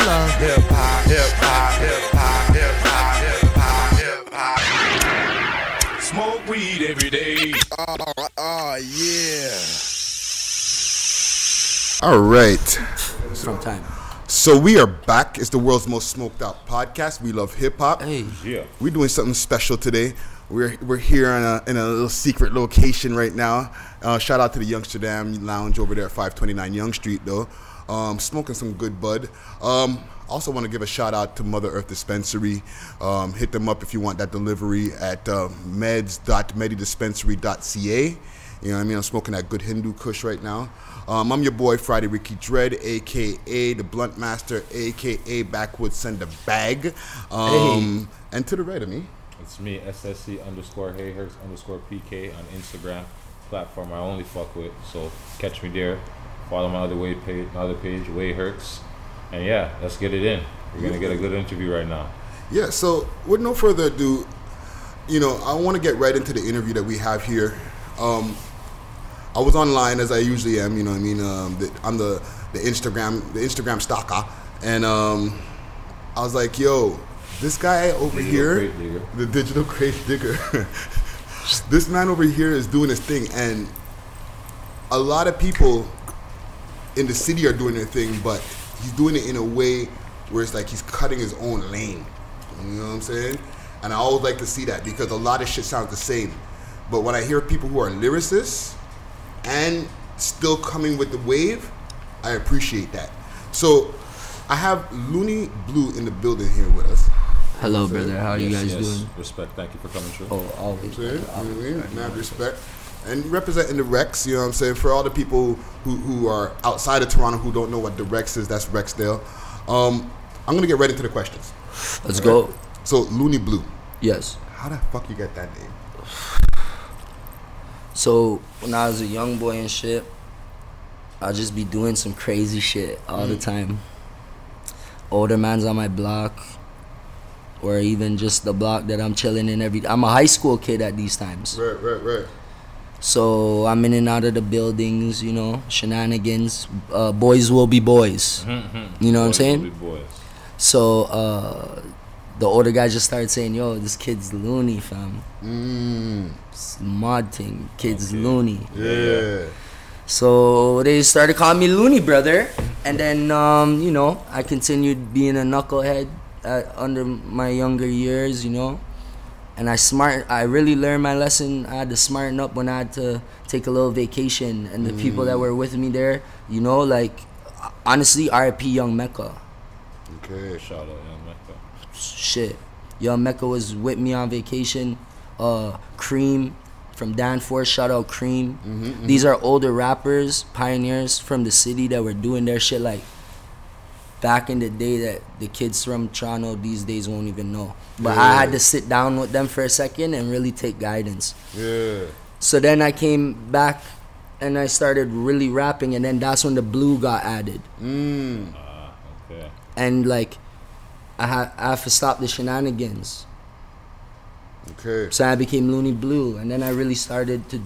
love. Hip hop, hip hop, hip hop, hip hop, hip hop, hip hop. Smoke weed every day. Oh yeah. All right. Sometime. So we are back. It's the world's most smoked out podcast. We love hip hop. Hey. Yeah. We're doing something special today. We're here in a little secret location right now. Shout out to the Youngsterdam Lounge over there at 529 Young Street, though. Smoking some good bud. Also want to give a shout out to Mother Earth Dispensary. Hit them up if you want that delivery at meds.medidispensary.ca. You know what I mean? I'm smoking that good Hindu Kush right now. I'm your boy Friday Ricky Dred, a.k.a. the Blunt Master, a.k.a. Backwoods Send a Bag. And to the right of me. It's me, SSC_Hey Hercs_PK on Instagram platform I only fuck with. So catch me there. Follow my other page, Way Hercs. And yeah, let's get it in. We're gonna get a good interview right now. Yeah, so with no further ado, you know, I want to get right into the interview that we have here. I was online as I usually am, you know what I mean? I'm the Instagram stalker, and I was like, yo, this guy over here, the digital crate digger, this man over here is doing his thing, and a lot of people in the city are doing their thing, but he's doing it in a way where it's like he's cutting his own lane. You know what I'm saying? And I always like to see that because a lot of shit sounds the same. But when I hear people who are lyricists and still coming with the wave, I appreciate that. So I have Loonie Blue in the building here with us. Hello, brother. How are you guys doing? Respect. Thank you for coming through. Oh, always. You know what I mean? Mad respect. And representing the Rex, you know what I'm saying? For all the people who are outside of Toronto who don't know what the Rex is, that's Rexdale. I'm going to get right into the questions. Let's go. So, Loonie Blue. Yes. How the fuck you get that name? So, when I was a young boy and shit, I'd just be doing some crazy shit all the time. Older man's on my block, or even just the block that I'm chilling in I'm a high school kid at these times. Right. So I'm in and out of the buildings, you know, shenanigans. Boys will be boys. You know what I'm saying? Boys. So the older guy just started saying, yo, this kid's loony, fam. It's a mod thing. Kid's loony. Yeah. So they started calling me Looney, brother. And then, you know, I continued being a knucklehead under my younger years, you know. And I really learned my lesson. I had to smarten up when I had to take a little vacation. And the people that were with me there, you know, like, honestly, RIP Young Mecca. Okay. Shout out Young Mecca. Shit. Young Mecca was with me on vacation. Cream from Danforth, shout out Cream. These are older rappers, pioneers from the city that were doing their shit like back in the day that the kids from Toronto these days won't even know. But I had to sit down with them for a second and really take guidance. Yeah. So then I came back and I started really rapping, and then that's when the blue got added. Okay. And like I have to stop the shenanigans. Okay. So I became Loonie Blue, and then I really started to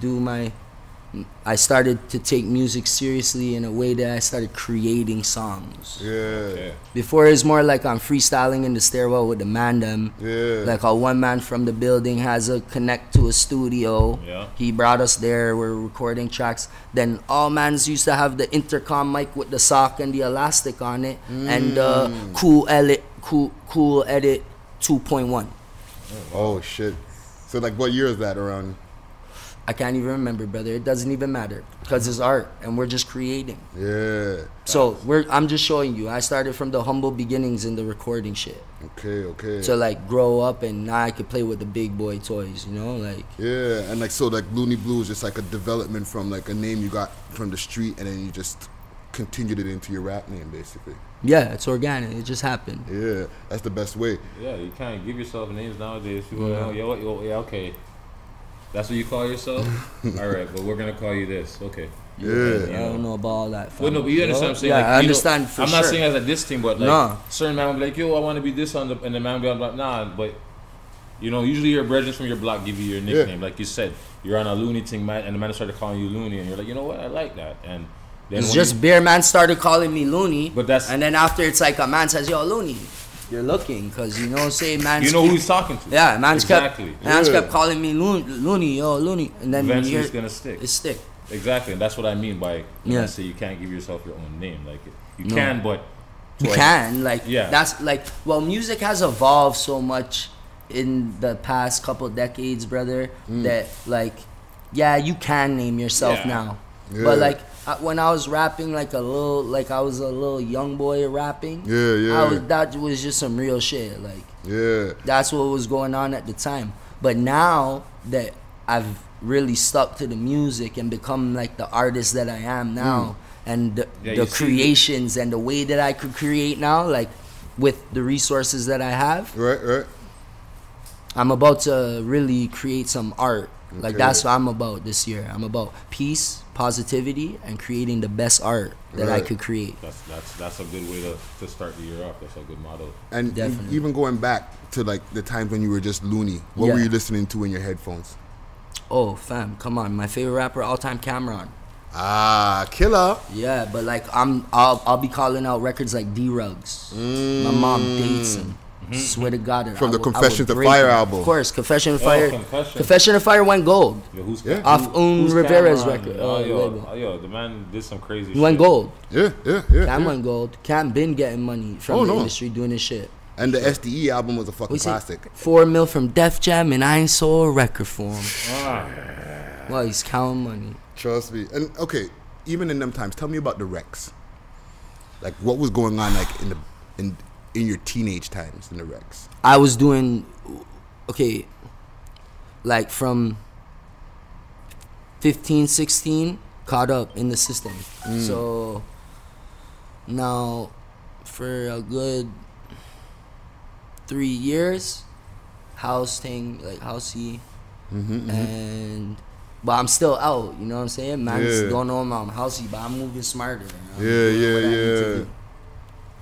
take music seriously in a way that I started creating songs. Yeah. Okay. Before it was more like I'm freestyling in the stairwell with the man them. Yeah. Like how one man from the building has a connect to a studio. Yeah. He brought us there, we're recording tracks. Then all mans used to have the intercom mic with the sock and the elastic on it, and Cool Edit 2.1. Oh, shit. So, like, what year is that around? I can't even remember, brother. It doesn't even matter because it's art and we're just creating. Yeah. So I'm just showing you. I started from the humble beginnings in the recording shit. Okay. To like grow up, and now I could play with the big boy toys, you know, like. Yeah, and like so, like Loonie Blue is just like a development from like a name you got from the street, and then you just continued it into your rap name, basically. Yeah, it's organic. It just happened. Yeah, that's the best way. Yeah, you can't give yourself names nowadays. People are like, yeah, okay. That's what you call yourself? All right, but we're going to call you this. Okay. Yeah. I don't know about all that. Well, no, but you understand what I'm saying? Yeah, like, I understand know, for I'm sure. not saying as a diss thing, but like, Nah. certain man will be like, yo, I want to be this on the, and the man will be like, nah, but, you know, usually your brethren from your block give you your nickname. Like you said, you're on a Looney thing, man, and the man started calling you Looney, and you're like, you know what, I like that. And Then It's when just bare man started calling me Loonie. But that's- and then after it's like a man says, yo, Loonie, you're looking, because you know, say man. you know who he's talking to. Yeah, man's exactly. kept calling me Loonie, yo, Loonie, and then Eventually you hear, it's gonna stick. It stick. Exactly, and that's what I mean by when I Yeah. say you can't give yourself your own name. Like you can, but You can, like, yeah. that's like, well, music has evolved so much in the past couple decades, brother, that like, yeah, you can name yourself Yeah. now. Yeah. But like when I was rapping, like I was a little young boy rapping. Yeah. That was just some real shit. Like, Yeah. that's what was going on at the time. But now that I've really stuck to the music and become like the artist that I am now, and the creations and the way that I could create now, like with the resources that I have, Right. I'm about to really create some art. Like Okay. that's what I'm about this year. I'm about peace, positivity, and creating the best art that I Right. could create. That's a good way to start the year off. That's a good motto. And Definitely. even going back to like the times when you were just Loonie, what were Yeah. you listening to in your headphones? Oh, fam, come on. My favorite rapper all time, Cameron. Ah, Killer. Yeah, but like I'll be calling out records like D-Rugs. My mom dates him. Swear to God. From the I would Confessions of break Fire him. album. Of course, Confession of Fire. Confession. Confession of Fire went gold. Yo, who's Yeah. Off who's Rivera's Cameron? record. Yo, the man did some crazy He shit. went gold. Yeah. Cam went gold. Cam been getting money from Oh, the no. industry doing his shit. And the SDE album was a fucking We said classic. 4 mil from Def Jam, and I ain't sold a record for him. Ah. Well, he's counting money. Trust me. And okay, even in them times, tell me about the Recs. Like what was going on like in your teenage times in the Recs? I was doing, okay, like from 15, 16, caught up in the system. So now for a good 3 years, house thing, like housey, and but I'm still out, you know what I'm saying? Man, Yeah. don't know I'm housey, but I'm moving smarter. I'm Yeah, doing what I need to yeah. do.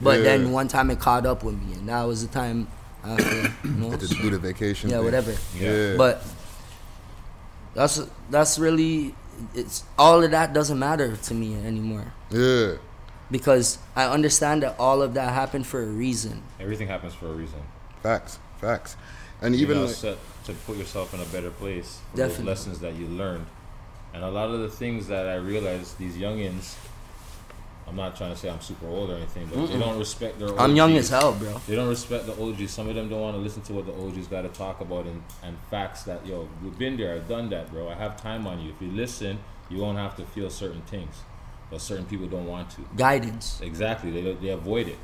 But Yeah. then one time it caught up with me, and that was the time after, you know, Had to do the vacation. yeah, thing. whatever. Yeah. But that's really, it's all of that doesn't matter to me anymore, Yeah. because I understand that all of that happened for a reason. Everything happens for a reason. Facts. And You even know, like, set to put yourself in a better place for Definitely. those lessons that you learned. And a lot of the things that I realized, these youngins, I'm not trying to say I'm super old or anything, but they don't respect their OGs. I'm young as hell, bro. They don't respect the OGs. Some of them don't want to listen to what the OGs got to talk about and facts that, yo, we've been there, I've done that, bro. I have time on you. If you listen, you won't have to feel certain things. But certain people don't want to. Guidance. Exactly. They avoid it.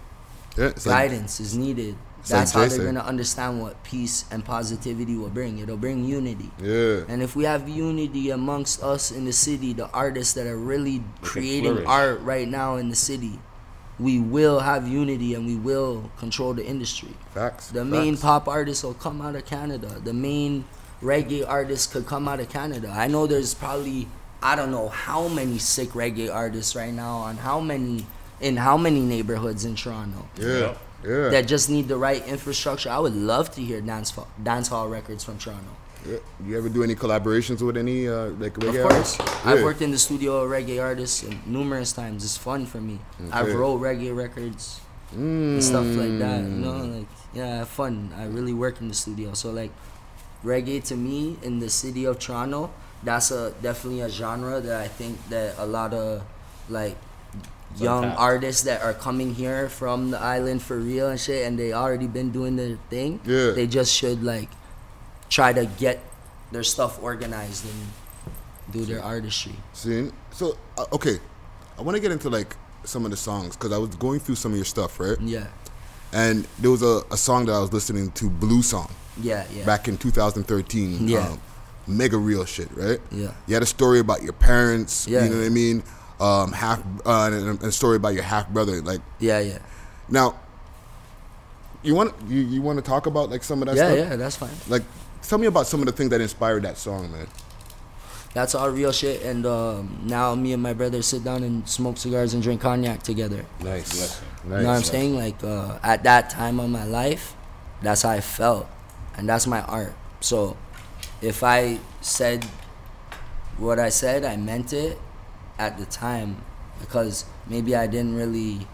yeah, it's like, Guidance is needed. like That's how Jay they're said. gonna understand what peace and positivity will bring. It'll bring unity. yeah. And if we have unity amongst us in the city, the artists that are really creating flourish. art right now in the city, we will have unity and we will control the industry. Facts. The main facts. pop artists will come out of Canada. The main reggae artists could come out of Canada. I know there's probably, I don't know how many sick reggae artists right now on how many neighborhoods in Toronto Yeah. Yeah. that just need the right infrastructure. I would love to hear dance hall records from Toronto. Yeah. You ever do any collaborations with any like Of reggae course. artists? I've Yeah. worked in the studio with reggae artists numerous times. It's fun for me. I've Okay. wrote reggae records and stuff like that. You know, like, yeah, I have fun. I really work in the studio. So like reggae to me in the city of Toronto, that's definitely a genre that I think that a lot of like young untapped. artists that are coming here from the island for real and shit, and they already been doing their thing. Yeah. They just should like try to get their stuff organized and do their artistry. See? So okay, I want to get into like some of the songs because I was going through some of your stuff, right? Yeah. And there was a song that I was listening to, Blue Song, Yeah. back in 2013. Yeah. Mega real shit, right? Yeah. You had a story about your parents. Yeah. You know what I mean? And a story about your half brother. Like Yeah. now, you want to talk about like some of that Yeah, stuff? yeah, that's fine. Like, tell me about some of the things that inspired that song, man. That's all real shit. And now me and my brother sit down and smoke cigars and drink cognac together. Nice. Blessing. You know what I'm saying? Like at that time of my life, that's how I felt, and that's my art. So if I said what I said, I meant it at the time, because maybe I didn't really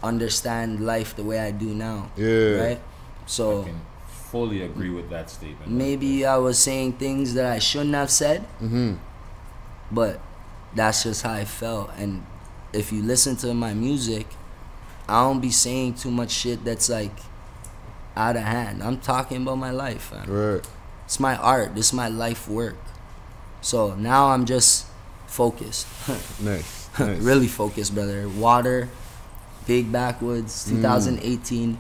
understand life the way I do now. Yeah. Right? So I can fully agree with that statement. maybe I was saying things that I shouldn't have said, but that's just how I felt. And if you listen to my music, I don't be saying too much shit that's like out of hand. I'm talking about my life, man. Right. It's my art. This is my life work. So now I'm just focused. Nice. Really focused, brother. Water, big backwoods, 2018.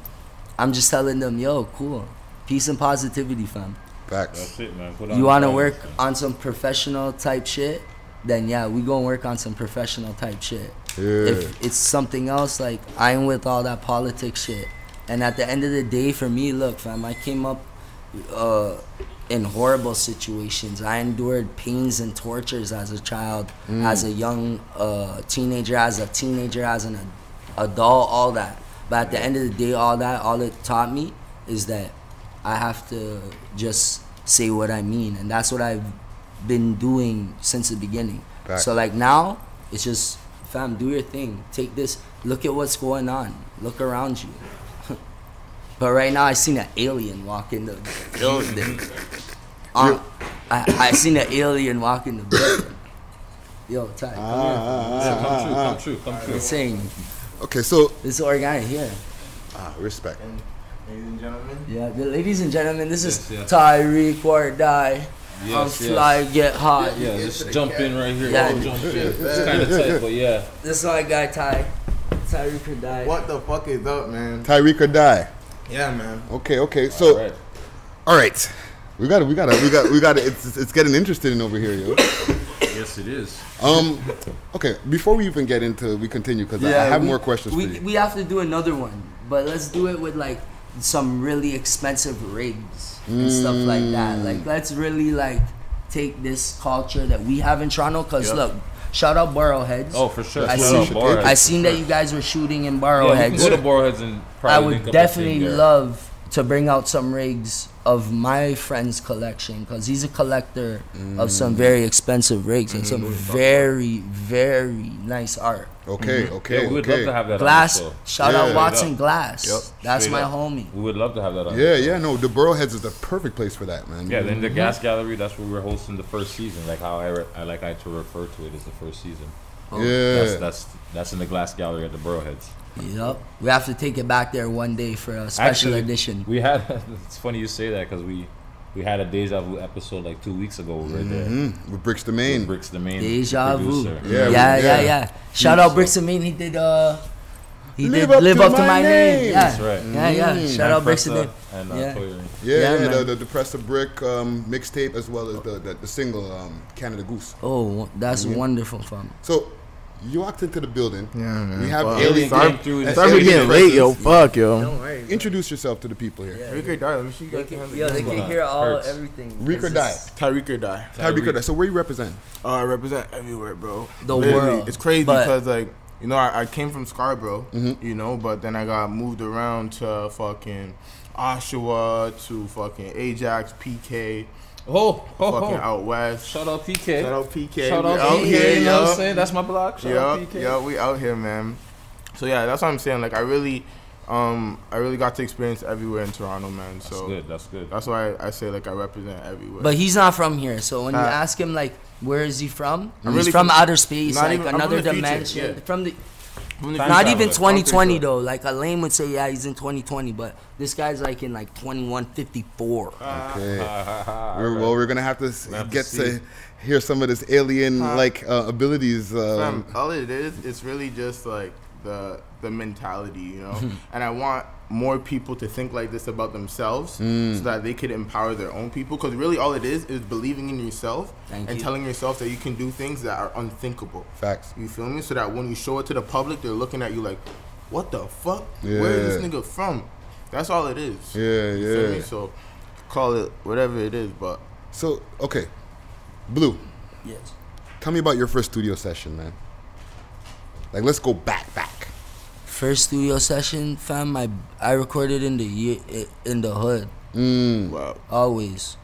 I'm just telling them, yo, cool. Peace and positivity, fam. Facts. That's it, man. Put on You the want to balance, work man. on some professional type shit? Then yeah, we gonna work on some professional type shit. Yeah. If it's something else, like I ain't with all that politics shit. And at the end of the day, for me, look, fam, I came up in horrible situations. I endured pains and tortures as a child, as a young teenager, as an adult, all that. But at the end of the day, all it taught me is that I have to just say what I mean, and that's what I've been doing since the beginning. Back. So like now, it's just, fam, do your thing. Take this. Look at what's going on. Look around you. But right now, I seen an alien walk in the building. I seen an alien walk in the building. Yo, Ty, Come true. insane. Okay, so This is organic here. respect. Ladies and gentlemen. Yeah, ladies and gentlemen, this is Yes. Tyrique or die. Yes, I'm yes. fly, get hot. Yeah, just jump in right here. Yeah. All jump in. It's kind of tight, but yeah. This is my guy, Ty. Tyrique or die. What the fuck is up, man? Tyrique or die. Yeah, man. Okay. So, All right. all right. We got to. It's getting interesting over here, yo. Yes, it is. Okay. Before we even get into, we continue because I have more questions for you. We have to do another one, but let's do it with like some really expensive rigs and stuff like that. Like let's really like take this culture that we have in Toronto. Cause look, shout out Barrowheads. Oh, for sure. I Shout out seen, Barrowheads, I for seen sure. that you guys were shooting in Yeah, we Barrowheads. can go to Barrowheads and I probably link would up definitely a thing there. love to bring out some rigs of my friend's collection because he's a collector of some very expensive rigs and some very, very nice art. Okay. Yeah, we would love to have that Glass, on the show. shout Yeah. out Watson Glass. Yep, That's straight my up. homie. We would love to have that on. Yeah. No, the Burrowheads is the perfect place for that, man. Yeah, then the Gas Gallery, that's where we're hosting the first season. Like how I like to refer to it as the first season. Yeah. That's in the Glass Gallery at the Burrowheads. Yep. We have to take it back there one day for a special edition. We had. It's funny you say that because we had a Deja Vu episode like 2 weeks ago. We were there. With Bricks the Main. With Bricks the main Deja Vu. producer. Yeah. Shout out Bricks and Main. He did Live Live Up to My Name. Yeah. That's right. Yeah. Shout out Bricks and Main. And Yeah. Toyer. Yeah, man. the Press the Brick mixtape as well as the single Canada Goose. Oh, that's wonderful, fam. So you walked into the building. Yeah, man. We have Fuck. alien came through and Sorry for alien getting late, yo. presence. Fuck, yo. Don't worry. Introduce yourself to the people here. Tyrique or die. Let me see you They guys. can, they can hear all Hercs. everything. Reek or It's die. just Tyrique or die. Tyrique or die. So where you represent? I represent everywhere, bro. The Literally, world. It's crazy But- because, like, you know, I came from Scarborough, you know, but then I got moved around to fucking Oshawa, to fucking Ajax, PK, fucking out west. Shout out PK. Shout out PK. Shout We out out PK. here, You know what I'm yo. saying? That's my block. Shout out PK. Yeah, we out here, man. So yeah, that's what I'm saying. Like I really got to experience everywhere in Toronto, man. That's So good. That's good. that's why I say like I represent everywhere. But he's not from here, so when you Nah. ask him like, where is he from? I'm He's really from from- outer space, not like even- I'm from another the future, dimension. yeah. From the From the not future. even I'm 2020 pretty sure. though. Like Elaine would say, yeah, he's in 2020, but this guy's like in like 2154. Okay. We're gonna have to have to get see. to hear some of this alien abilities. Fam, all it is, it's really just like the mentality, you know. And I want more people to think like this about themselves, so that they could empower their own people. Because really, all it is believing in yourself Thank and you. telling yourself that you can do things that are unthinkable. Facts. You feel me? So that when you show it to the public, they're looking at you like, "What the fuck? Where is this Yeah. nigga from?" That's all it is. Yeah, You feel me? yeah. So call it whatever it is, but So okay, Blue, Yes. tell me about your first studio session, man. Like let's go back. First studio session, fam. I recorded in the hood wow. always.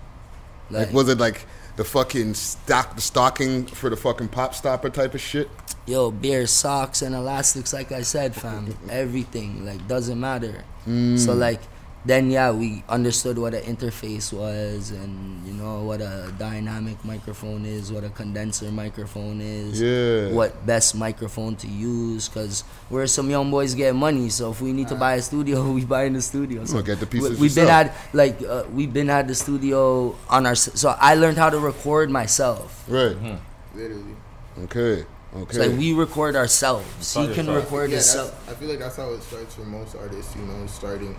Like was it like the fucking the stocking for the fucking pop stopper type of shit? yo, bare socks and elastics, like I said, fam. Everything, like, doesn't matter. So, like, then, yeah, we understood what an interface was and, you know, what a dynamic microphone is, what a condenser microphone is, what best microphone to use, because we're some young boys getting money, so if we need to buy a studio, we buy in the studio. So get the pieces we've been at the studio on our, so I learned how to record myself. Right. Literally. Okay. It's like we record ourselves. He can record himself. I feel like that's how it starts for most artists, you know, starting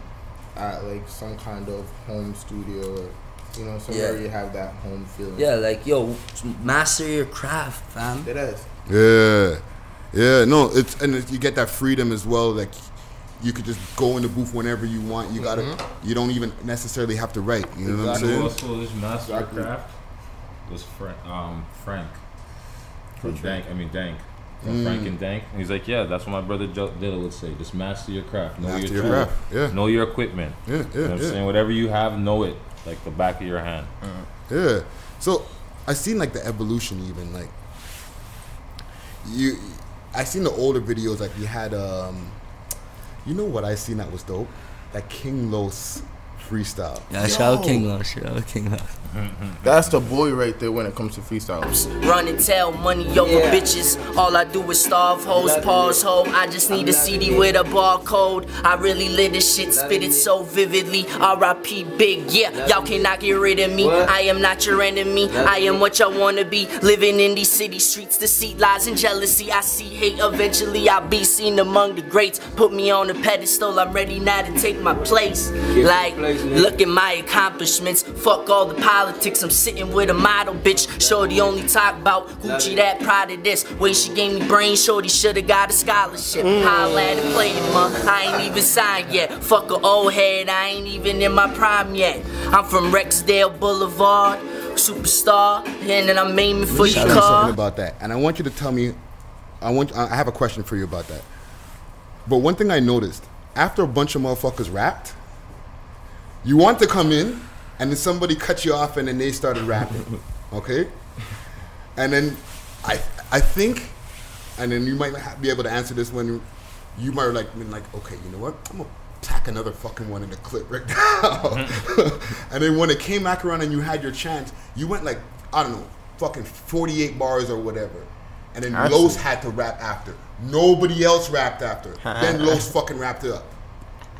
at like some kind of home studio or, you know, somewhere you have that home feeling. Yeah, like, yo, master your craft, fam. It is. Yeah. No, you get that freedom as well. Like, you could just go in the booth whenever you want. You you don't even necessarily have to write. You know what I'm saying? Also, this master your craft was Frank. From Dank. From Frank and Dank. And he's like, yeah, that's what my brother Dilla would say. Just master your craft. Know your craft. Yeah. Know your equipment. You know what I'm saying? Whatever you have, know it like the back of your hand. Yeah. So I seen like the evolution even like I seen the older videos like you had you know what I seen that was dope? That King Los freestyle. Yeah, shout out King Los. That's the boy right there when it comes to freestyles. Run and tell, money over bitches. All I do is starve hoes, pause ho. I just need a CD with a barcode. I really live this shit, spit it so vividly. R.I.P. Big, yeah, y'all cannot get rid of me. I am not your enemy, I am what y'all wanna be. Living in these city streets, deceit, lies, and jealousy. I see hate, eventually I'll be seen among the greats. Put me on a pedestal, I'm ready now to take my place. Like, look at my accomplishments, fuck all the politics, I'm sitting with a model, bitch. Shorty only talk about Gucci, that, proud of this. Way she gave me brain, shorty shoulda got a scholarship. Holla at it, play it, man. I ain't even signed yet. Fuck a old head, I ain't even in my prime yet. I'm from Rexdale Boulevard, superstar, and then I'm aiming for your car. Something about that, and I want you to tell me. I have a question for you about that. But one thing I noticed after a bunch of motherfuckers rapped, you want to come in, and then somebody cut you off, and then they started rapping, okay? And then I think, and then you might not be able to answer this when you might have been like, okay, you know what? I'm gonna tack another fucking one in the clip right now. And then when it came back around and you had your chance, you went like, I don't know, fucking 48 bars or whatever. And then Los had to rap after. Nobody else rapped after. Then Los fucking rapped it up.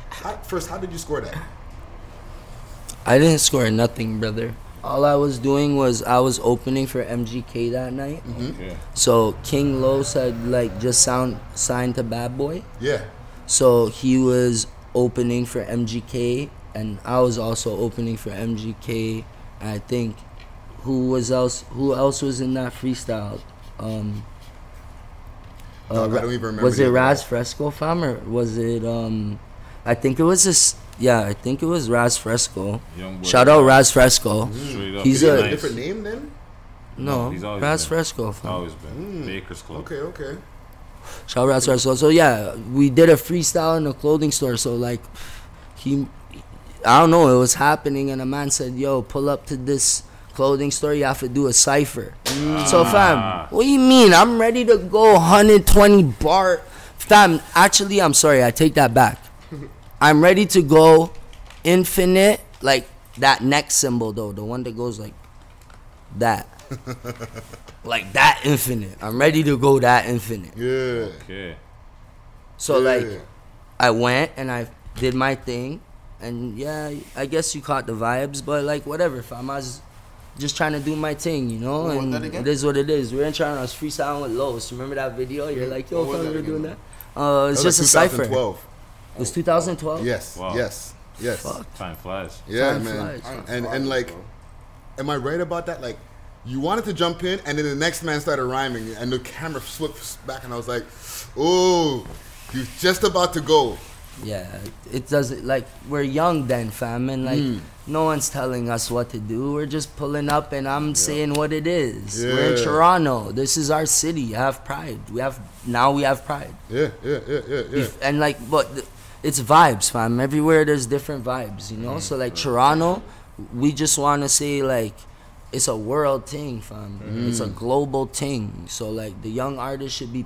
How did you score that? I didn't score nothing, brother. All I was doing was I was opening for MGK that night. Okay. So King Los had like just signed to Bad Boy. Yeah. So he was opening for MGK, and I was also opening for MGK. I think who else was in that freestyle? I don't even remember. Was it Raz Fresco, fam, or was it I think it was this. Yeah, I think it was Raz Fresco. Shout out Raz Fresco. He's a different name then? No, Raz Fresco. Always been Baker's Club. Okay. Shout out Raz Fresco. So yeah, we did a freestyle in a clothing store. So like, I don't know, it was happening, and a man said, "Yo, pull up to this clothing store. You have to do a cipher." So fam, what do you mean? I'm ready to go 120 bar. Fam, actually, I'm sorry. I take that back. I'm ready to go infinite, like that next symbol though, the one that goes like that. Like that infinite. I'm ready to go that infinite. Yeah. Okay. So like, I went and I did my thing, and yeah, I guess you caught the vibes, but like whatever, fam. I was just trying to do my thing, you know, and it is what it is. We're in China, I was freestyling with Los. Remember that video? You're like, yo, fam, we're doing that. It's just a cipher. It was 2012? Yes. Wow. Yes. Fuck. Time flies. Yeah, Time man. flies. And like, am I right about that? Like, you wanted to jump in, and then the next man started rhyming, and the camera flips back, and I was like, oh, he's just about to go. Yeah, it doesn't, like, we're young then, fam, and like, no one's telling us what to do. We're just pulling up, and I'm saying what it is. Yeah. We're in Toronto. This is our city. Have pride. We have pride. Yeah. And like, but it's vibes, fam. Everywhere there's different vibes, you know? So like Toronto, we just want to say like, it's a world thing, fam. It's a global thing. So like the young artists should be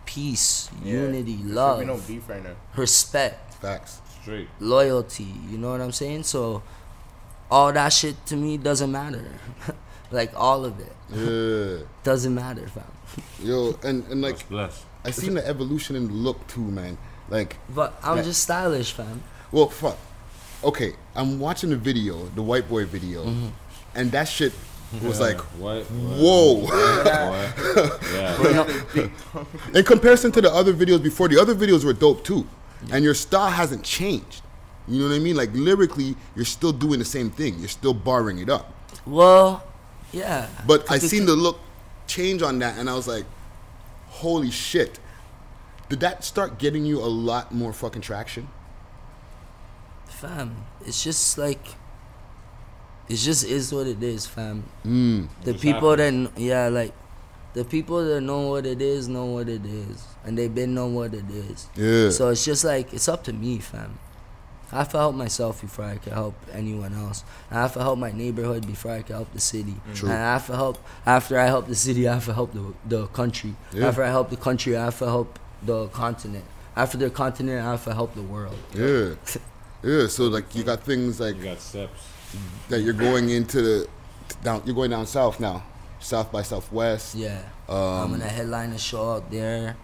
peace, unity, love, no beef right now. respect, Facts. Straight. loyalty. You know what I'm saying? So all that shit to me doesn't matter. Like all of it doesn't matter, fam. Yo, and like That's blessed. I seen the evolution in the look too, man. Like, But I'm just stylish, fam. well, fuck. Okay, I'm watching the video, the white boy video, and that shit was like, What? whoa. Yeah. In comparison to the other videos before, the other videos were dope too, and your style hasn't changed. You know what I mean? Like lyrically, you're still doing the same thing. You're still barring it up. Well, yeah. But I seen the look change on that, and I was like, holy shit. Did that start getting you a lot more fucking traction? Fam, it's just like, it just is what it is, fam. The Just people happened. that, like, the people that know what it is, and they been know what it is. Yeah. So it's just like, it's up to me, fam. I have to help myself before I can help anyone else. I have to help my neighborhood before I can help the city. True. And I have to help, after I help the city, I have to help the country. Yeah. After I help the country, I have to help the continent. After the continent, I have to help the world. Yeah. Yeah, so like you got things like You got steps. that you're going into you're going down south now. South by Southwest. Yeah. I'm gonna headline a show out there.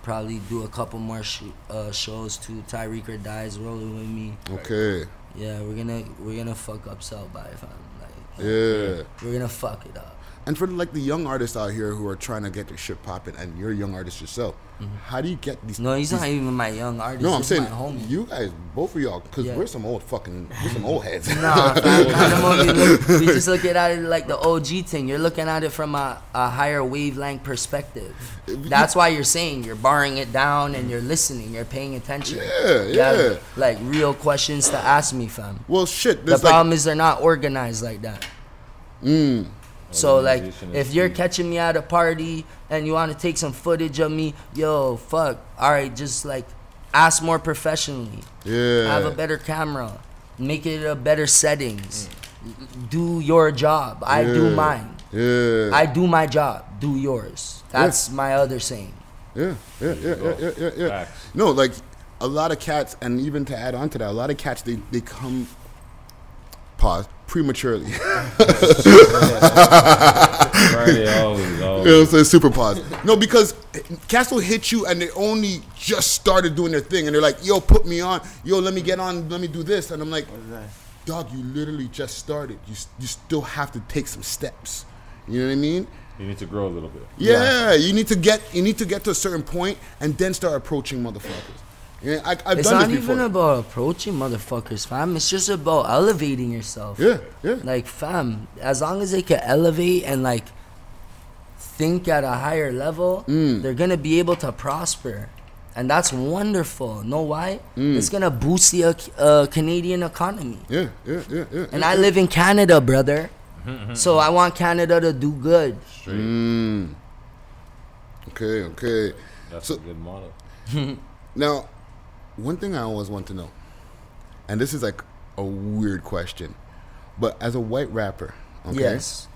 Probably do a couple more shows too. Tyrique or Dies rolling with me. Okay. Yeah, we're gonna fuck up South by, fam. Like, Yeah. we're gonna fuck it up. And for like the young artists out here who are trying to get their shit popping, and you're a young artist yourself, how do you get these? No, he's these, not even my young artist. No, I'm He's saying my homie. you guys, both of y'all, because Yeah. we're some old heads. Nah, fam, we just look at it like the OG thing. You're looking at it from a higher wavelength perspective. That's why you're saying you're barring it down and you're listening. You're paying attention. Yeah, You got, yeah. like real questions to ask me, fam. Well, shit. The There's like, problem is they're not organized like that. So like, Organization is if you're key. catching me at a party and you want to take some footage of me, yo, fuck. All right, just like ask more professionally. yeah. Have a better camera. Make it a better settings. Do your job. I do Yeah. mine. Yeah. I do my job. Do yours. That's my other saying. Yeah. Yeah. Facts. No, like a lot of cats, and even to add on to that, a lot of cats they come prematurely. Friday always. You know what I'm saying? Super pause. No, because cats will hit you and they only just started doing their thing and they're like, yo, put me on. Yo, let me get on. Let me do this. And I'm like, dog, you literally just started. You still have to take some steps. You know what I mean? You need to grow a little bit. Yeah, you need to get to a certain point and then start approaching motherfuckers. Yeah, I've It's done not this before. even about approaching motherfuckers, fam. It's just about elevating yourself. Yeah. Like, fam, as long as they can elevate and like think at a higher level, they're gonna be able to prosper, and that's wonderful. Know why? It's gonna boost the Canadian economy. Yeah. And I live in Canada, brother. So I want Canada to do good. Straight. Okay. That's So- a good model. Now, one thing I always want to know, and this is like a weird question, but as a white rapper, okay, Yes.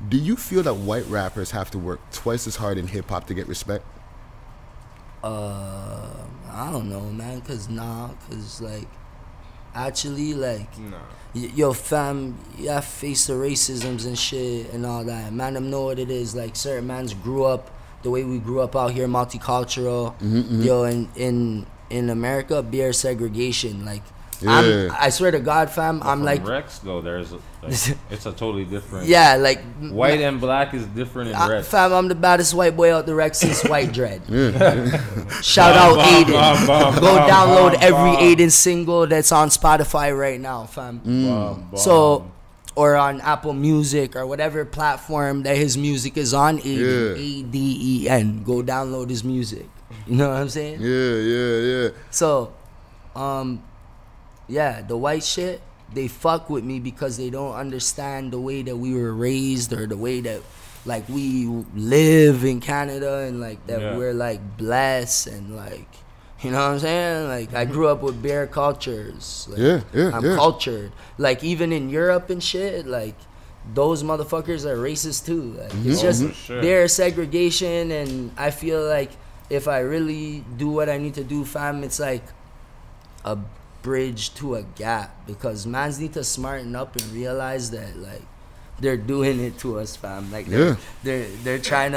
do you feel that white rappers have to work twice as hard in hip hop to get respect? I don't know, man. Cause like, actually, like, Nah. yo, fam, you have face the racisms and shit and all that. Man, them know what it is. Like, certain mans grew up the way we grew up out here, multicultural. Yo, in America, beer segregation. Like, Yeah. I swear to God, fam, I'm From like, Rex though, there's it's a totally different. yeah, like, White and black is different in Rex. fam, I'm the baddest white boy out the Rex since White Dred. Shout out Aiden. Go download every Aiden single that's on Spotify right now, fam. So, or on Apple Music or whatever platform that his music is on, Aiden, ADEN. Go download his music. You know what I'm saying? Yeah. So, yeah, the white shit, they fuck with me because they don't understand the way that we were raised or the way that, like, we live in Canada and, like, that we're, like, blessed and, like, you know what I'm saying? Like, I grew up with bear cultures. Like, I'm cultured. Like, even in Europe and shit, like, those motherfuckers are racist too. Like, it's just their segregation, and I feel like if I really do what I need to do, fam, it's like a bridge to a gap, because mans need to smarten up and realize that like they're doing it to us, fam. Like they're trying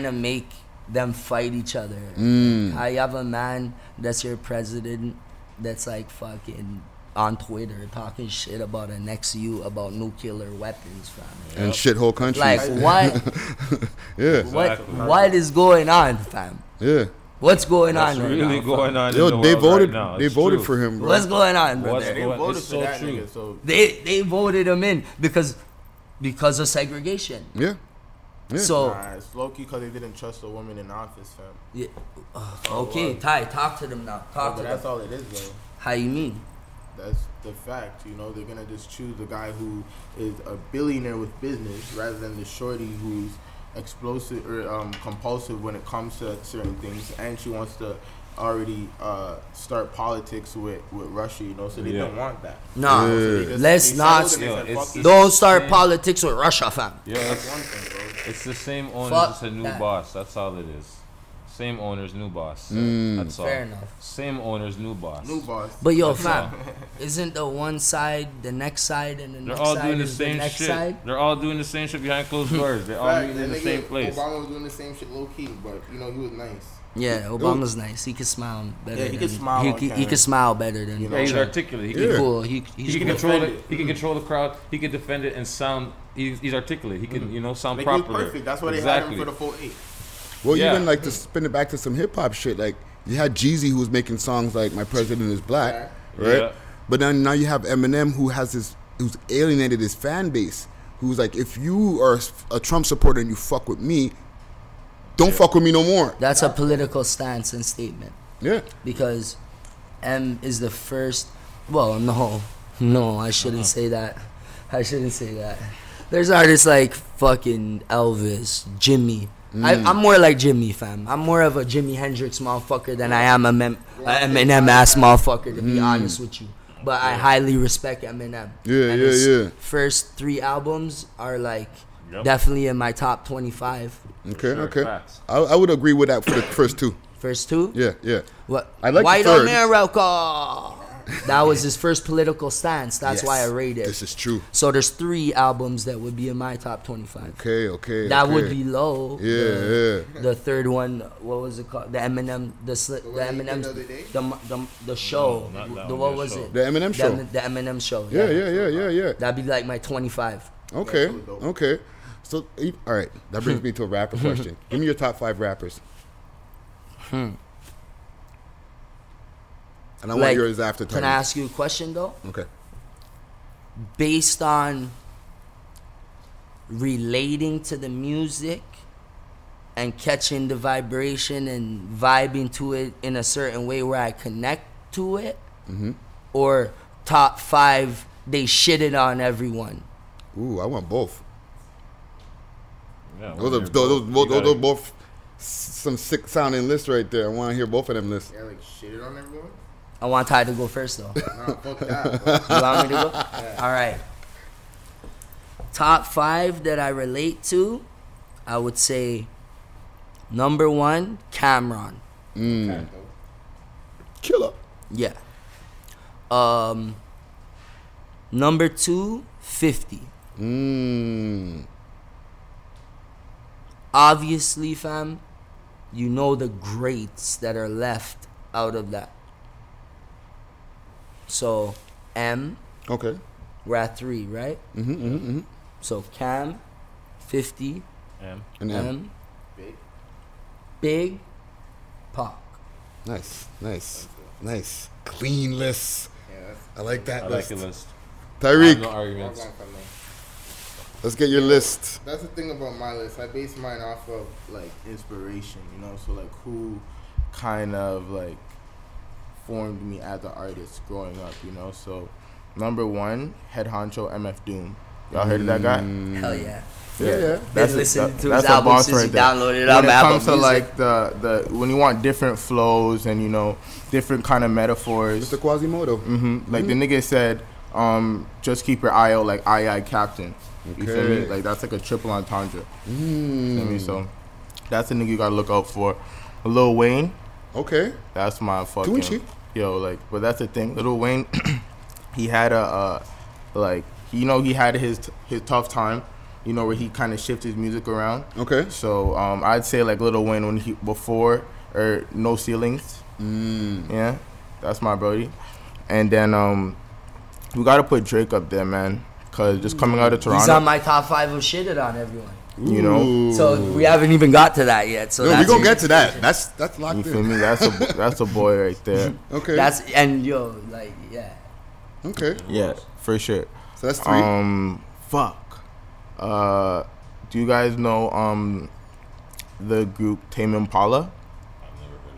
to make them fight each other. I have a man that's your president that's like fucking on Twitter talking shit about an ex-you about nuclear weapons, fam. And shithole countries. Like what? Yeah. What is going on, fam? Yeah. What's going That's on right really now, going on. Yo, in the they world voted. Right now. They It's voted true. for him, bro. What's going on, What's brother? They going- voted it's for so that true. nigga, so They voted him in because of segregation. Yeah. Yeah. So nah, it's low-key because they didn't trust a woman in office, fam. yeah, okay, Ty, talk to them now. Talk But to that's them. all it is, though. How you mean? That's the fact. You know, they're gonna just choose the guy who is a billionaire with business rather than the shorty who's explosive or compulsive when it comes to certain things, and she wants to already start politics with Russia. You know, so they don't want that. Nah, Yeah. let's They not. settled and they said, Yo, "Fuck it." Don't start Same. politics with Russia, fam. Yeah, That's one thing, bro. it's the same owners. Fuck It's a new that. boss. That's all it is. Same owners, new boss. That's all. Fair enough. Same owners, new boss. New boss. But yo, That's fam, isn't the one side the next side and the They're next all side doing the is the same next shit. side? They're all doing the same shit behind closed doors. They're all Fact, meeting in that the same nigga place. Obama was doing the same shit low key, but you know he was nice. Yeah, Obama's nice. He can smile better. Yeah, he than, can smile He, on he camera. can smile better than You know, Yeah, he's Trump. articulate. He He can, cool. he He's can cool. control it. He can control the crowd. He can defend it and sound. He's articulate. He can, sound Like he was properly. perfect. That's why they exactly. had him for the full 8. Well, Yeah. even like to spin it back to some hip hop shit, like you had Jeezy who was making songs like "My President Is Black," right? Yeah. But then now you have Eminem who's alienated his fan base, who's like, if you are a Trump supporter and you fuck with me, don't fuck with me no more. That's a political stance and statement. Yeah. Because M is the first. Well, no, I shouldn't say that. I shouldn't say that. There's artists like fucking Elvis, Jimmy. I'm more like Jimmy, fam. I'm more of a Jimi Hendrix motherfucker than I am a Eminem ass motherfucker, to be honest with you. But I highly respect Eminem. Yeah, And yeah, his yeah. first 3 albums are like Yep. definitely in my top 25. Okay, Sure, okay. facts. I would agree with that for the first 2. First 2? Yeah, yeah. What? I like the White third. America. That was his first political stance. That's why I Yes, rate it. This is true. So there's 3 albums that would be in my top 25. Okay. That okay. would be low. Yeah, The third one, what was it called? The Eminem, the Eminem, the other day? the show. No, not that The one, what the was show. it? The Eminem show. The Eminem show. Yeah. That'd be like my 25. Okay, That's dope. okay. So, all right, that brings me to a rapper question. Give me your top 5 rappers. And I want Like, yours after Can I time. ask you a question though? Okay. Based on relating to the music and catching the vibration and vibing to it in a certain way where I connect to it, or top 5 they shitted on everyone. Ooh, I want both. Yeah, Those when are you're those, both- those, you those gotta- are both some sick sounding lists right there. I want to hear both of them lists. Yeah, like shitted on everyone. I want Ty to go first though. Nah, fuck that. Bro. You want me to go? All right. Top 5 that I relate to, I would say number 1, Cameron. Killer. Yeah. Number 2, 50. Obviously, fam, you know the greats that are left out of that. So, M, Okay. we're at 3, right? So, Cam, 50, Yeah. And M. M, Big. Big, Pac. Nice. Clean list. Yeah, that's I like that I list. like your list. I have Tyrique, no all arguments. gone from me. let's get your list. That's the thing about my list. I base mine off of like inspiration, you know. So like who kind of like formed me as an artist growing up, you know. So number 1, head honcho MF Doom. Y'all heard of that guy? Hell yeah. Yeah. Been listening to that's his a album boss since he right there. downloaded it When on it Apple comes to Music. like the when you want different flows and you know different kind of metaphors. Mr. Quasimodo. Like the nigga said, just keep your eye out, like I Captain. You feel me? Okay. Like that's like a triple entendre. You feel me? So that's the nigga you gotta look out for. Lil Wayne, Okay. that's my fucking Gucci. yo. Like, but that's the thing. Lil Wayne, he had a like, you know, he had his tough time. You know, where he kind of shifted his music around. Okay. So I'd say like Lil Wayne when he before or No Ceilings. Yeah, that's my brody. And then we gotta put Drake up there, man, cause just coming out of Toronto. He's on my top 5 of shitted on everyone. You know, So we haven't even got to that yet. So No, that's we gonna get to that. That's locked you feel in. me? That's a boy right there. Okay. That's and yo, like yeah. okay. Yeah, for sure. So that's 3. Fuck. Do you guys know the group Tame Impala?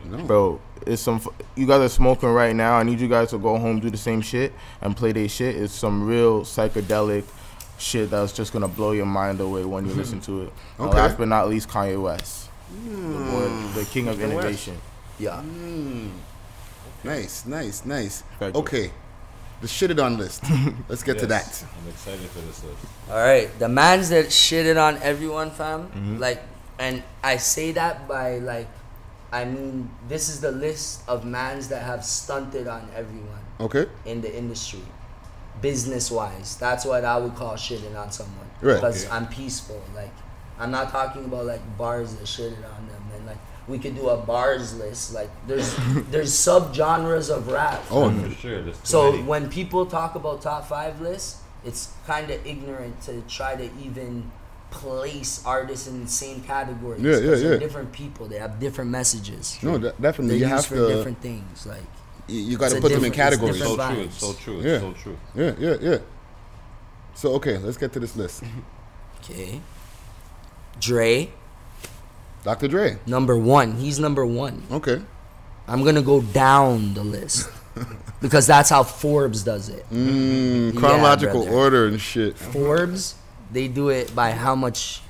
No. Bro, it's some. You guys are smoking right now. I need you guys to go home, do the same shit, and play their shit. It's some real psychedelic shit that's just gonna blow your mind away when you listen to it. And Okay. last but not least, Kanye West, the king of innovation. Yeah. Nice. Thank you. Okay. The shitted on list. Let's get to Yes, that. I'm excited for this list. All right, the mans that shitted on everyone, fam. Like, and I say that by like, I mean, this is the list of mans that have stunted on everyone Okay. in the industry, business wise. That's what I would call shitting on someone. Right. Because I'm peaceful. Like, I'm not talking about like bars that shitted on them, and like we could do a bars list. Like, there's subgenres of rap. Oh, For sure. There's too So many. when people talk about top 5 lists, it's kind of ignorant to try to even place artists in the same categories. Yeah, 'cause they're yeah. different people. They have different messages. no, definitely. They're You used have for to. different things. Like, You got to it's a put them in different- it's categories. so different true. vibes. It's so true. Yeah. It's so true. Yeah. So okay, let's get to this list. okay, Dre, Dr. Dre. number 1. He's number 1. Okay. I'm gonna go down the list because that's how Forbes does it. Chronological brother. order and shit. Forbes, they do it by how much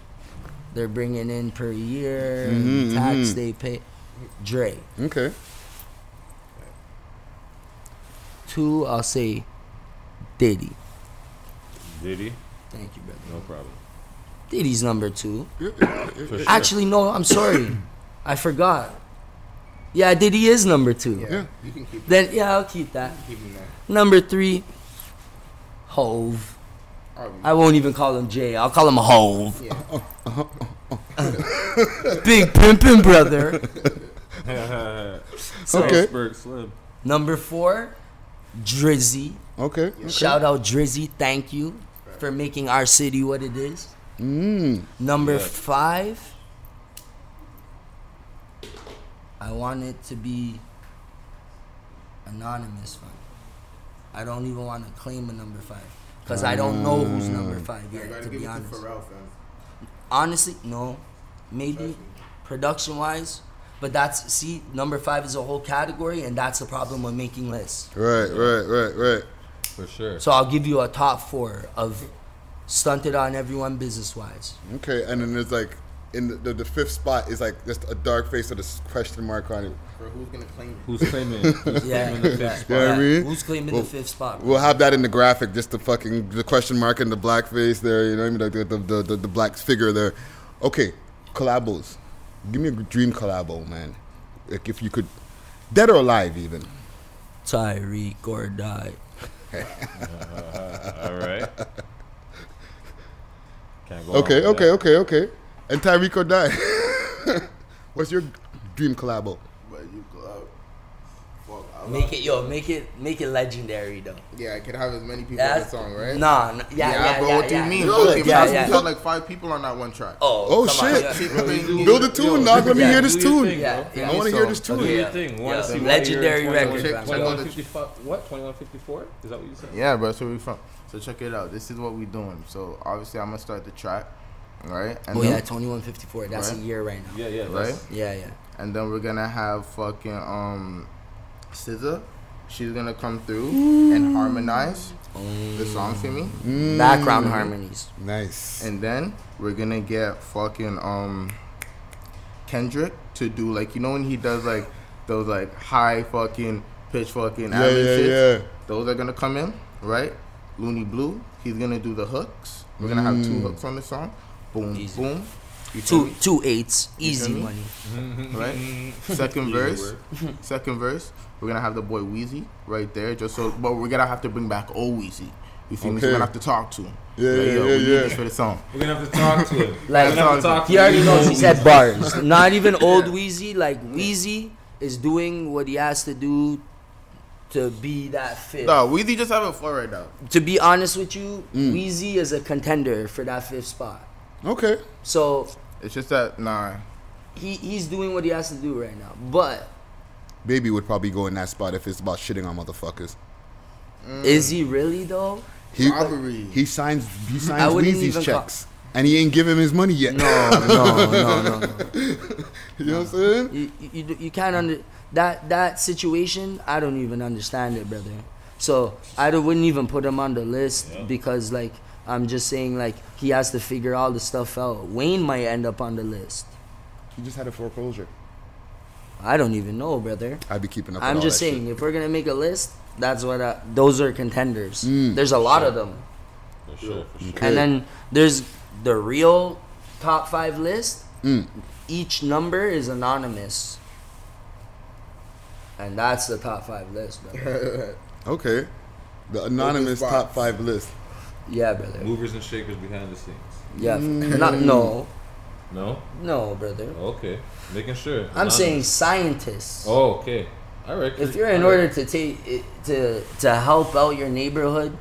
they're bringing in per year, and tax they pay. Dre. Okay. 2, I'll say Diddy. Diddy? Thank you, brother. No problem. Diddy's number 2. For sure. Actually, no, I'm sorry. I forgot. Yeah, Diddy is number 2. Yeah. You can keep Then, yeah, I'll keep that. him there. Number 3, Hove. I won't even call him Jay. I'll call him Hove. Big pimpin' brother. Okay. Iceberg Slim. Number 4, Drizzy. Okay. Shout out Drizzy. Thank you for making our city what it is. Number 5, I want it to be anonymous, fam. I don't even want to claim a number 5 because I don't know who's number 5 yet, to be honest. Honestly, no. Maybe production wise, but that's, see, number 5 is a whole category, and that's the problem with making lists. Right. For sure. So I'll give you a top 4 of stunted on everyone business wise. Okay, and then there's like in the 5th spot is like just a dark face with a question mark on it. For who's gonna claim it? Who's claiming? Who's Yeah, claiming the fifth spot? You know what I mean? Who's claiming Well, the 5th spot? We'll have that in the graphic, just the question mark and the black face there. You know what I mean? Like the black figure there. Okay, collabos. Give me a dream collabo, man. Like if you could, dead or alive even. Tyrique or die. All right. Can't go Okay, wrong with that. okay. And Tyrique or die. What's your dream collabo? But you go out. Fuck, I Make it, make it legendary though. Yeah, I could have as many people on the song, right? Nah, yeah, but what do you mean? Yeah, Look, if yeah, you yeah. got like 5 people on that one track. Oh come on, shit! yeah. Build a tune, dog. Let me yeah, hear this do your tune. thing, Yeah, bro. yeah. I want to hear this tune. Do Yeah. your thing. Want Yeah. to see Legendary record, fam. 2155. What? 2154? Is that what you said? Yeah, bro, that's where we from. So check it out. This is what we doing. So obviously I'm gonna start the track, right? And Oh then, yeah, 2154. That's Right. a year right now. Yeah. right? Yeah. And then we're gonna have fucking SZA. She's gonna come through and harmonize the song for me. Background harmonies. Nice. And then we're gonna get fucking Kendrick to do like, you know when he does like those like high fucking pitch fucking ad-lib shits? Yeah. Those are gonna come in, right? Loonie Blue. He's gonna do the hooks. We're gonna have 2 hooks on the song. Boom, Easy. boom. You feel me? Two eights, You easy feel me? money. Right? Second verse. Second verse. We're gonna have the boy Weezy right there. Just so, but we're gonna have to bring back old Weezy. You feel me? So we're gonna have to talk to him. Yeah, Like, yo, yeah, we need yeah. this for the song. We're gonna have to talk to him. Like, We're gonna have to talk to he already him. knows. He said bars. Not even old Weezy. Like Weezy is doing what he has to do to be that fit. No, Weezy just having fun right now. To be honest with you, Weezy is a contender for that 5th spot. Okay. So It's just that he's doing what he has to do right now. But Baby would probably go in that spot if it's about shitting on motherfuckers. is he really though? robbery. He signs I wouldn't Weezy's even checks, and he ain't give him his money yet. No. You know what I'm saying? You can't that situation. I don't even understand it, brother. So I wouldn't even put him on the list because like I'm just saying like he has to figure all the stuff out. Wayne might end up on the list. He just had a foreclosure. I don't even know, brother. I'd be keeping up. with I'm all just that saying shit. if we're gonna make a list, that's what those are contenders. There's a lot of them. For sure. Okay. And then there's the real top 5 list. Each number is anonymous. And that's the top 5 list, brother. Okay. The anonymous spots. top 5 list. Yeah, brother. Movers and shakers behind the scenes. Yeah. No, brother. Okay. Making sure. I'm Anonymous. saying scientists. Oh, okay. All right. If you're in order to take to help out your neighborhood,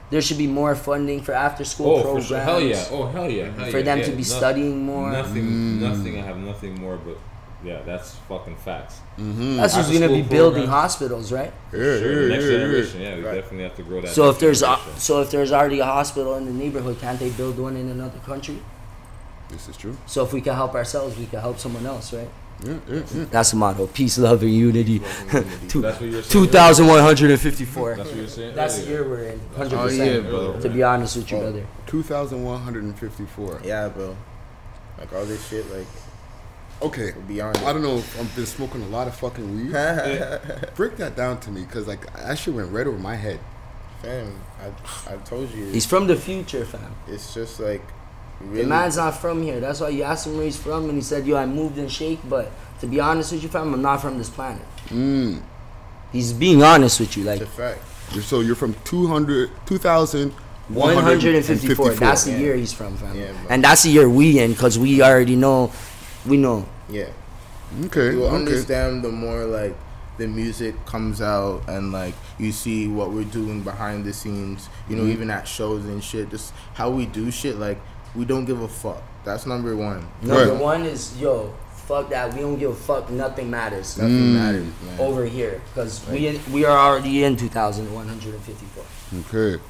there should be more funding for after school for programs. sure. Hell yeah. Oh, hell yeah. Hell For yeah. them Yeah, to be studying more. Nothing. I have nothing more, but yeah, that's fucking facts. That's who's After gonna be school building programs. hospitals, right? Yeah, Sure, the next yeah. generation. Yeah, we definitely have to grow that. So next if there's generation. already a hospital in the neighborhood, can't they build one in another country? This is true. So if we can help ourselves, we can help someone else, right? Yeah. That's the motto: peace, love, and unity. That's what you're saying. 2,154. That's what you're saying. That's the earlier. year we're in. 100%. Oh, yeah, bro. To be honest with you, brother. 2,154. Yeah, bro. Like all this shit, like Okay. beyond. I don't know if I've been smoking a lot of fucking weed. Break that down to me, cause like that shit went right over my head. Fam, I told you. He's from the future, fam. It's just like really. The man's not from here. That's why you asked him where he's from, and he said, "Yo, I moved in Shake." But to be honest with you, fam, I'm not from this planet. He's being honest with you, It's like a fact. So you're from 2,154. 154. That's the year he's from, fam. Yeah, bro. And that's the year we in, cause we already know. We know. Yeah. Okay. You will okay. understand the more like the music comes out and like you see what we're doing behind the scenes, you know, even at shows and shit, just how we do shit, like we don't give a fuck. That's number one. Number Right. one is fuck that. We don't give a fuck. Nothing matters Nothing matters, man. over here, cause we are already in 2,154. Okay.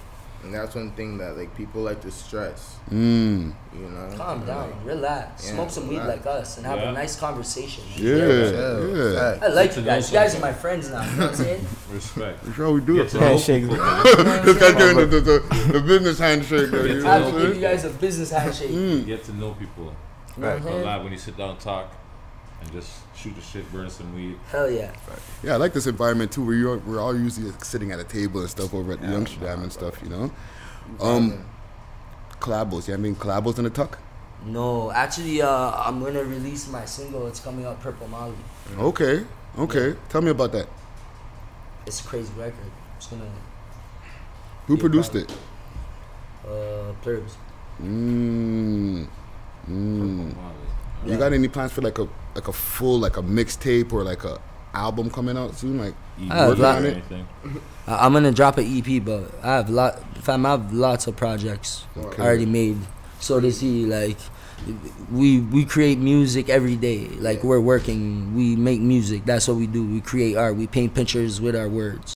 And that's one thing that like people like to stress. Mm. You know. Calm down, relax, Yeah, smoke some weed relax. like us, and have Yeah. a nice conversation. Yeah. I like you guys. You guys are my friends now. You know what I'm saying? Respect. That's how we do Get it. to know people, man. This guy's doing the business handshake. Though, you know I what will I'm give you saying? guys a business handshake. Get to know people. You know what I'm But saying? live when you sit down and talk and just shoot the shit, burn some weed. Hell yeah. Yeah, I like this environment too, where we're all usually sitting at a table and stuff over at the Youngsterdam and stuff, you know. Collabs, you haven't been collabs in the tuck? No, actually, I'm gonna release my single. It's coming out, Purple Molly. Okay. Tell me about that. It's a crazy record. It's gonna. Who Yeah, produced probably. it? Pluribs. You got any plans for like a full like a mixtape or like a album coming out soon? Like you working on it? I'm gonna drop an EP, but I have lots of projects already made. So to see, like, we create music every day. Like we're working, we make music. That's what we do. We create art. We paint pictures with our words.